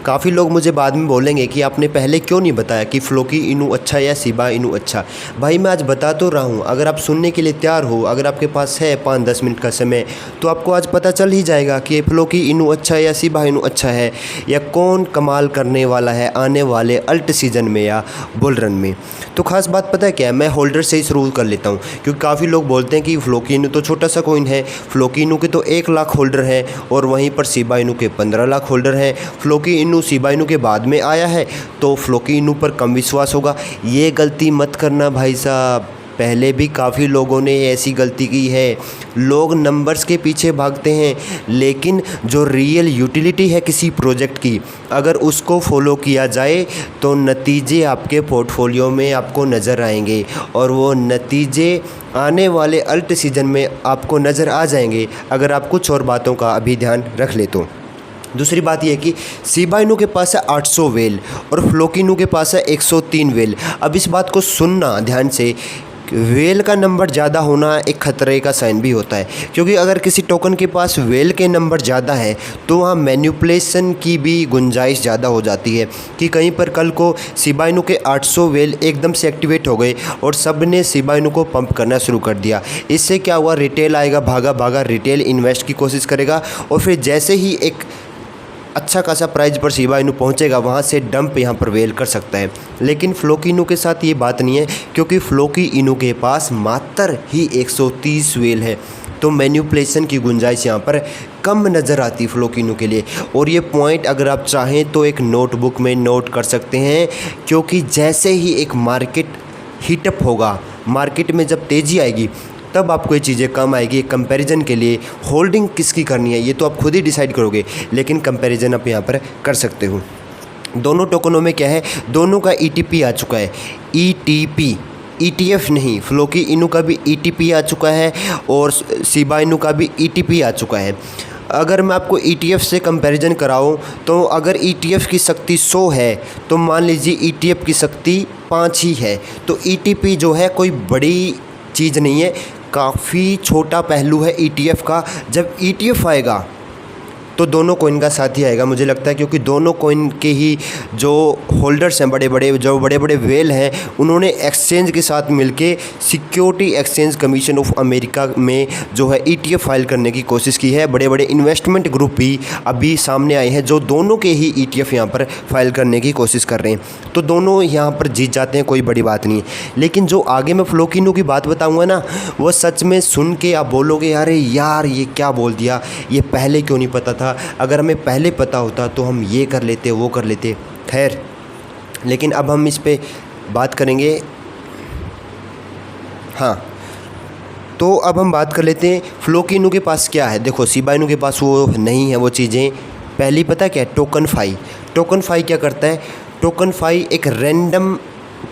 काफ़ी लोग मुझे बाद में बोलेंगे कि आपने पहले क्यों नहीं बताया कि फ्लोकी इनू अच्छा या शिबा इनू अच्छा। भाई मैं आज बता तो रहा हूँ, अगर आप सुनने के लिए तैयार हो, अगर आपके पास है 5-10 मिनट का समय, तो आपको आज पता चल ही जाएगा कि फ्लोकी इनू अच्छा है या शिबा इनू अच्छा है, या कौन कमाल करने वाला है आने वाले अल्ट सीज़न में या बुल रन में। तो ख़ास बात पता है क्या है, मैं होल्डर से ही शुरू कर लेता हूँ, क्योंकि काफ़ी लोग बोलते हैं कि फ्लोकी इनू तो छोटा सा कॉइन है, फ्लोकी इनू के तो 1 लाख होल्डर है और वहीं पर शिबा इनू के 15 लाख होल्डर हैं। फ्लोकी इनू शिबा इनू के बाद में आया है तो फ्लोकी इनू पर कम विश्वास होगा। ये गलती मत करना भाई साहब, पहले भी काफ़ी लोगों ने ऐसी गलती की है। लोग नंबर्स के पीछे भागते हैं, लेकिन जो रियल यूटिलिटी है किसी प्रोजेक्ट की, अगर उसको फॉलो किया जाए तो नतीजे आपके पोर्टफोलियो में आपको नज़र आएंगे, और वो नतीजे आने वाले अल्ट सीज़न में आपको नज़र आ जाएंगे अगर आप कुछ और बातों का अभी ध्यान रख ले तो। दूसरी बात यह है कि शिबा इनू के पास है 800 वेल और फ्लोकी इनू के पास है 103 वेल। अब इस बात को सुनना ध्यान से, वेल का नंबर ज़्यादा होना एक ख़तरे का साइन भी होता है, क्योंकि अगर किसी टोकन के पास वेल के नंबर ज़्यादा है तो वहाँ मैनिपुलेशन की भी गुंजाइश ज़्यादा हो जाती है कि कहीं पर कल को शिबा इनू के 800 वेल एकदम से एक्टिवेट हो गए और सब ने शिबा इनू को पंप करना शुरू कर दिया। इससे क्या हुआ, रिटेल आएगा, भागा भागा रिटेल इन्वेस्ट की कोशिश करेगा, और फिर जैसे ही एक अच्छा खासा प्राइस पर शिबा इनू पहुंचेगा, वहां से डंप यहां पर वेल कर सकता है। लेकिन फ्लोकी इनू के साथ ये बात नहीं है, क्योंकि फ्लोकी इनू के पास मात्र ही 130 वेल है, तो मैनिपुलेशन की गुंजाइश यहाँ पर कम नज़र आती है फ्लोकी इनू के लिए। और ये पॉइंट अगर आप चाहें तो एक नोटबुक में नोट कर सकते हैं, क्योंकि जैसे ही एक मार्केट हीटअप होगा, मार्केट में जब तेज़ी आएगी, तब आपको ये चीज़ें कम आएगी। कंपैरिजन के लिए होल्डिंग किसकी करनी है ये तो आप खुद ही डिसाइड करोगे, लेकिन कंपैरिजन आप यहाँ पर कर सकते हो। दोनों टोकनों में क्या है, दोनों का ETP आ चुका है, ETP, ETF नहीं। फ्लोकी इनू का भी ETP आ चुका है और शिबा इनू का भी ETP आ चुका है। अगर मैं आपको ETF से कंपैरिजन कराऊं तो अगर ETF की शक्ति 100 है तो मान लीजिए ETF की शक्ति 5 ही है, तो ETP जो है कोई बड़ी चीज़ नहीं है, काफ़ी छोटा पहलू है ETF का। जब ETF आएगा तो दोनों कॉइन का साथ ही आएगा मुझे लगता है, क्योंकि दोनों कॉइन के ही जो होल्डर्स हैं, बड़े बड़े वेल हैं, उन्होंने एक्सचेंज के साथ मिलके security exchange commission of America में जो है ETF फाइल करने की कोशिश की है। बड़े बड़े इन्वेस्टमेंट ग्रुप भी अभी सामने आए हैं जो दोनों के ही ETF यहाँ पर फाइल करने की कोशिश कर रहे हैं, तो दोनों यहाँ पर जीत जाते हैं, कोई बड़ी बात नहीं है। लेकिन जो आगे मैं फ्लोकी इनू की बात बताऊँगा ना, वो सच में सुन के आप बोलोगे अरे यार ये क्या बोल दिया, ये पहले क्यों नहीं पता था, अगर हमें पहले पता होता तो हम ये कर लेते, वो कर लेते। खैर, लेकिन अब हम इस पे बात करेंगे। हाँ, तो अब हम बात कर लेते हैं फ्लोकी इनू के पास क्या है। देखो शिबा इनू के पास वो नहीं है वो चीज़ें। पहली पता क्या है, टोकन फाई। टोकन फाई क्या करता है, टोकन फाई एक रैंडम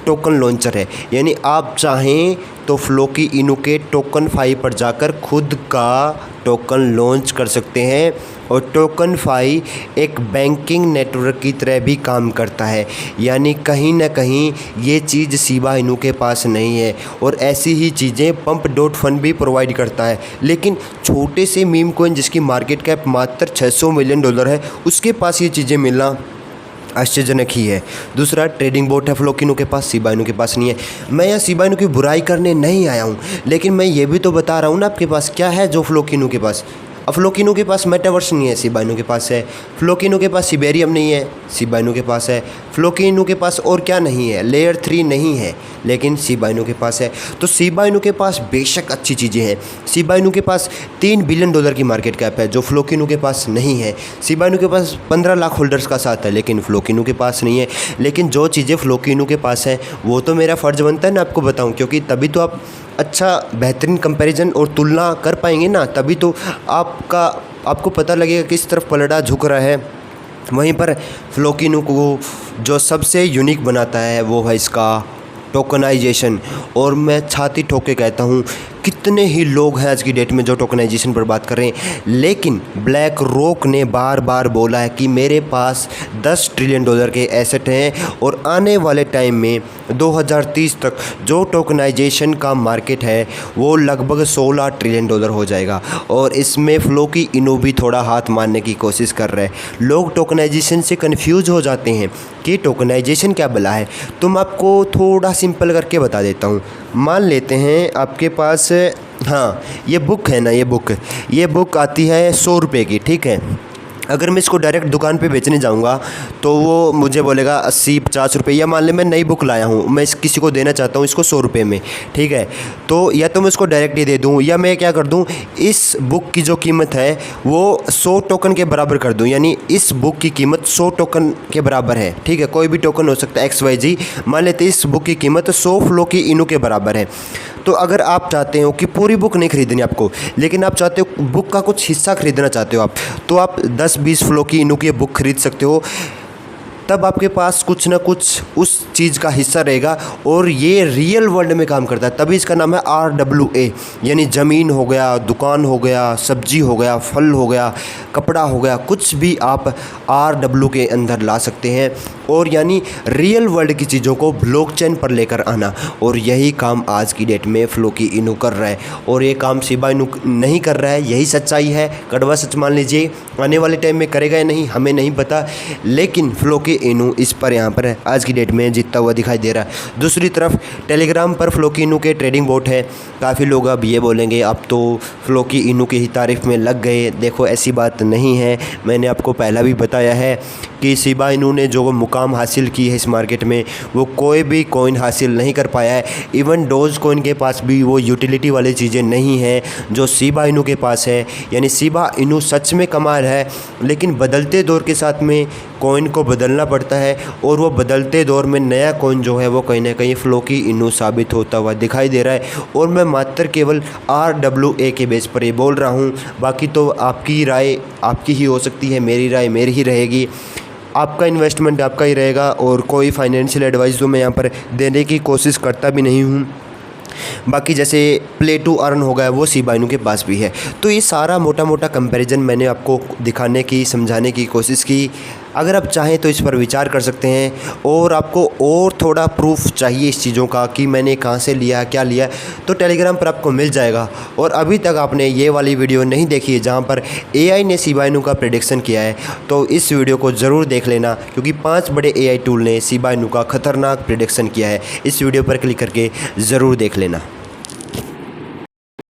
टोकन लॉन्चर है, यानी आप चाहें तो फ्लोकी इनू के टोकन फाई पर जाकर खुद का टोकन लॉन्च कर सकते हैं। और टोकन फाई एक बैंकिंग नेटवर्क की तरह भी काम करता है, यानी कहीं ना कहीं ये चीज़ शिबा इनू के पास नहीं है। और ऐसी ही चीज़ें पंप डॉट फंड भी प्रोवाइड करता है, लेकिन छोटे से मीम कॉइन जिसकी मार्केट कैप मात्र $600 मिलियन है, उसके पास ये चीज़ें मिलना आश्चर्यजनक ही है। दूसरा, ट्रेडिंग बोट है फ्लोकी इनू के पास, शिबा इनू के पास नहीं है। मैं यहाँ शिबा इनू की बुराई करने नहीं आया हूँ, लेकिन मैं ये भी तो बता रहा हूँ ना आपके पास क्या है जो फ्लोकी इनू के पास। अब फ्लोकी इनू के पास मेटावर्स नहीं है, शिबा इनू के पास है। फ्लोकी इनू के पास सिबेरियम नहीं है, शिबा इनू के पास है। फ्लोकी इनू के पास और क्या नहीं है, लेयर 3 नहीं है, लेकिन शिबा इनू के पास है। तो शिबा इनू के पास बेशक अच्छी चीज़ें हैं। शिबा इनू के पास $3 बिलियन की मार्केट कैप है, जो फ्लोकी इनू के पास नहीं है। शिबा इनू के पास 15 लाख होल्डर्स का साथ है, लेकिन फ्लोकी इनू के पास नहीं है। लेकिन जो चीज़ें फ्लोकी इनू के पास हैं वो तो मेरा फ़र्ज़ बनता है ना आपको बताऊँ, क्योंकि तभी तो आप अच्छा बेहतरीन कंपैरिजन और तुलना कर पाएंगे ना, तभी तो आपको पता लगेगा किस तरफ पलड़ा झुक रहा है। वहीं पर फ्लोकी इनू को जो सबसे यूनिक बनाता है वो है इसका टोकनाइजेशन। और मैं छाती ठोक के कहता हूँ कितने ही लोग हैं आज की डेट में जो टोकनाइजेशन पर बात कर रहे हैं, लेकिन ब्लैक रॉक ने बार बार बोला है कि मेरे पास $10 ट्रिलियन के एसेट हैं और आने वाले टाइम में 2030 तक जो टोकनाइजेशन का मार्केट है वो लगभग $16 ट्रिलियन हो जाएगा। और इसमें फ्लोकी इनू भी थोड़ा हाथ मारने की कोशिश कर रहे हैं। लोग टोकनाइजेशन से कंफ्यूज हो जाते हैं कि टोकनाइजेशन क्या बला है। तो मैं आपको थोड़ा सिंपल करके बता देता हूँ। मान लेते हैं आपके पास, हाँ, ये बुक है ना, ये बुक आती है ₹100 की, ठीक है। अगर मैं इसको डायरेक्ट दुकान पे बेचने जाऊंगा तो वो मुझे बोलेगा 80-50 रुपये, या मान ले मैं नई बुक लाया हूँ, मैं किसी को देना चाहता हूँ इसको ₹100 में, ठीक है। तो या तो मैं इसको डायरेक्ट ही दे दूँ, या मैं क्या कर दूँ, इस बुक की जो कीमत है वो 100 टोकन के बराबर कर दूँ। यानी इस बुक की कीमत 100 टोकन के बराबर है, ठीक है। कोई भी टोकन हो सकता है, XYZ। मान लेते हैं इस बुक की कीमत 100 फ्लोकी इनू के बराबर है। तो अगर आप चाहते हो कि पूरी बुक नहीं खरीदनी आपको, लेकिन आप चाहते हो बुक का कुछ हिस्सा खरीदना चाहते हो आप, तो आप 10-20 फ्लोकी इनू की बुक खरीद सकते हो। तब आपके पास कुछ ना कुछ उस चीज़ का हिस्सा रहेगा और ये रियल वर्ल्ड में काम करता है। तभी इसका नाम है RWA, यानी ज़मीन हो गया, दुकान हो गया, सब्जी हो गया, फल हो गया, कपड़ा हो गया, कुछ भी आप RW के अंदर ला सकते हैं। और यानी रियल वर्ल्ड की चीज़ों को ब्लॉकचेन पर लेकर आना। और यही काम आज की डेट में फ्लोकी इनू कर रहा है, और ये काम शिबा इनू नहीं कर रहा है। यही सच्चाई है, कड़वा सच मान लीजिए। आने वाले टाइम में करेगा या नहीं हमें नहीं पता, लेकिन फ्लोकी इनू इस पर यहाँ पर आज की डेट में जीतता हुआ दिखाई दे रहा है। दूसरी तरफ टेलीग्राम पर फ्लोकी इनू के ट्रेडिंग बोट है। काफ़ी लोग अब ये बोलेंगे अब तो फ्लोकी इनू की ही तारीफ़ में लग गए। देखो ऐसी बात नहीं है। मैंने आपको पहला भी बताया है कि शिबा इनू ने जो मुकाम हासिल की है इस मार्केट में, वो कोई भी कॉइन हासिल नहीं कर पाया है। इवन डोज कॉइन के पास भी वो यूटिलिटी वाली चीज़ें नहीं हैं जो शिबा इनू के पास है। यानी शिबा इनू सच में कमाल है, लेकिन बदलते दौर के साथ में कॉइन को बदलना पड़ता है, और वो बदलते दौर में नया कॉइन जो है वो कहीं ना कहीं फ्लोकी इनू साबित होता हुआ दिखाई दे रहा है। और मैं मात्र केवल RWA के बेस पर ये बोल रहा हूँ। बाकी तो आपकी राय आपकी ही हो सकती है, मेरी राय मेरी ही रहेगी। आपका इन्वेस्टमेंट आपका ही रहेगा, और कोई फाइनेंशियल एडवाइस तो मैं यहाँ पर देने की कोशिश करता भी नहीं हूँ। बाकी जैसे प्ले टू अर्न हो गया वो शिबा इनू के पास भी है। तो ये सारा मोटा मोटा कंपैरिजन मैंने आपको दिखाने की, समझाने की कोशिश की। अगर आप चाहें तो इस पर विचार कर सकते हैं, और आपको और थोड़ा प्रूफ चाहिए इस चीज़ों का कि मैंने कहाँ से लिया, क्या लिया, तो टेलीग्राम पर आपको मिल जाएगा। और अभी तक आपने ये वाली वीडियो नहीं देखी है जहाँ पर AI ने शिबा इनू का प्रेडिक्शन किया है, तो इस वीडियो को ज़रूर देख लेना, क्योंकि 5 बड़े AI टूल ने शिबा इनू का खतरनाक प्रेडिक्शन किया है। इस वीडियो पर क्लिक करके ज़रूर देख लेना।